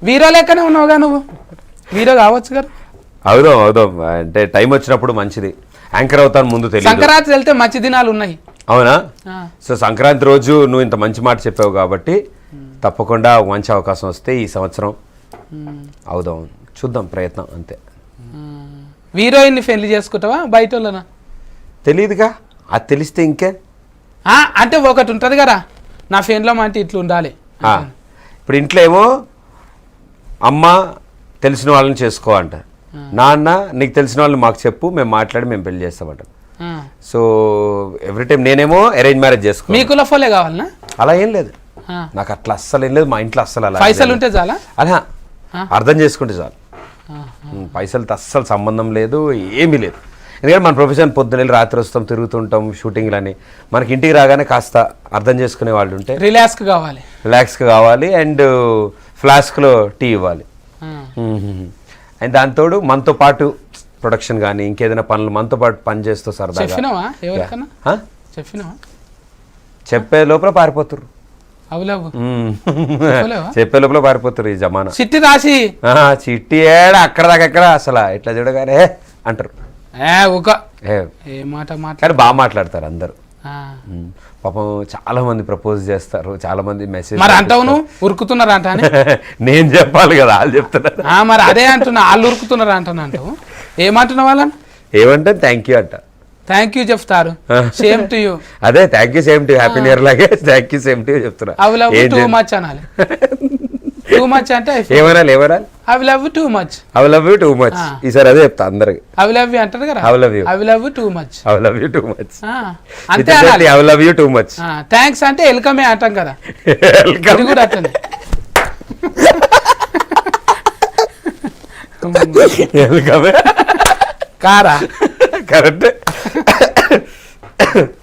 Hero లెక్కనే ఉన్నావుగా నువ్వు, వీరో కావచ్చు కదా. అవుదాం అంటే టైం వచ్చినప్పుడు మంచిది. యాంకర్ అవుతాను ముందు తెలియదు. సంక్రాంతి వెళ్తే మంచి దినాలు ఉన్నాయి. అవునా? సో సంక్రాంతి రోజు నువ్వు ఇంత మంచి మాట చెప్పావు కాబట్టి తప్పకుండా మంచి అవకాశం వస్తే ఈ సంవత్సరం అవుదాం, చూద్దాం, ప్రయత్నం అంతే. హీరోయిన్ని పెళ్లి చేసుకుంటావా బయట వాళ్ళనా? తెలియదుగా, అది తెలిస్తే ఇంకే. అంటే ఒకటి ఉంటుంది కదా, నా ఫేన్లో అంటే ఇట్లా ఉండాలి. ఇప్పుడు ఇంట్లో ఏమో అమ్మ తెలిసిన వాళ్ళని చేసుకో అంటారు, నాన్న నీకు తెలిసిన వాళ్ళని మాకు చెప్పు, మేము మాట్లాడి మేము పెళ్లి చేస్తామంటారు. సో ఎవ్రీ టైం నేనేమో అరేంజ్ మ్యారేజ్ చేసుకో. మీ కులఫోలే కావాలనా? అలా ఏం లేదు, నాకు అట్లా అస్సలు ఏం లేదు. మా ఇంట్లో అస్సలు అలా పైసలు ఉంటే చాలా, అలా అర్థం చేసుకుంటే చాలు. పైసలతో అస్సలు సంబంధం లేదు, ఏమీ లేదు. ఎందుకంటే మన ప్రొఫెషన్ పొద్దున్న రాత్రి వస్తాం, తిరుగుతుంటాం, షూటింగ్లని. మనకి ఇంటికి రాగానే కాస్త అర్థం చేసుకునే వాళ్ళు ఉంటే రిలాక్స్గా కావాలి అండ్ ఫ్లాస్క్లో టీ ఇవ్వాలి. అండ్ దాంతోడు మనతో పాటు ప్రొడక్షన్ కానీ ఇంకేదైనా పనులు మనతో పాటు పని చేస్తూ సరదాగా చెప్పే లోపల పారిపోతురు, చెప్పే లోపల పారిపోతారు ఈ జమానా. చిట్టి రాసి చిట్టి ఏడ అక్కడ దాకా ఎక్కడ అసలు ఇట్లా చూడగానే అంటారు. కానీ బాగా మాట్లాడతారు అందరు. పాపం చాలా మంది ప్రపోజ్ చేస్తారు, చాలా మంది మెసేజ్. మరి అంటావు ఉరుకుతున్నారు అంట నేను చెప్పాలి కదా, వాళ్ళు చెప్తున్నారు. మరి అదే అంటున్నా, వాళ్ళు ఉరుకుతున్నారు అంటాను. అంటావు ఏమంటున్నావు వాళ్ళని? ఏమంటే థ్యాంక్ యూ అంట. థ్యాంక్ యూ చెప్తారు. Same to you. అదే thank you same to you, happy new year లాగే thank you same to you చెప్తున్నా. I love you too much అనాలి. టూ మచ్ అంటే ఏమనాలి? I love you too much. I love you too much. ఈసారి అదే చెప్తా అందరికి. ఐ లవ్ యూ అంటారు కదా, I love you. I love you too much. I love you too much అంతే. I love you too much. Thanks అంటే వెల్కమే అంటాం కదా, అది కూడా అట్లనే. వెల్కమే కారా? కరెక్ట్.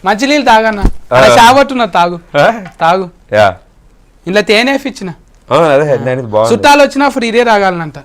మంచి నీళ్ళు తాగన్నా, చావట్టున్నా, తాగు. ఇలా తేనేఫ్ ఇచ్చిన, చుట్టాలు వచ్చినా ఫ్రీ ఇదే తాగాలనంట.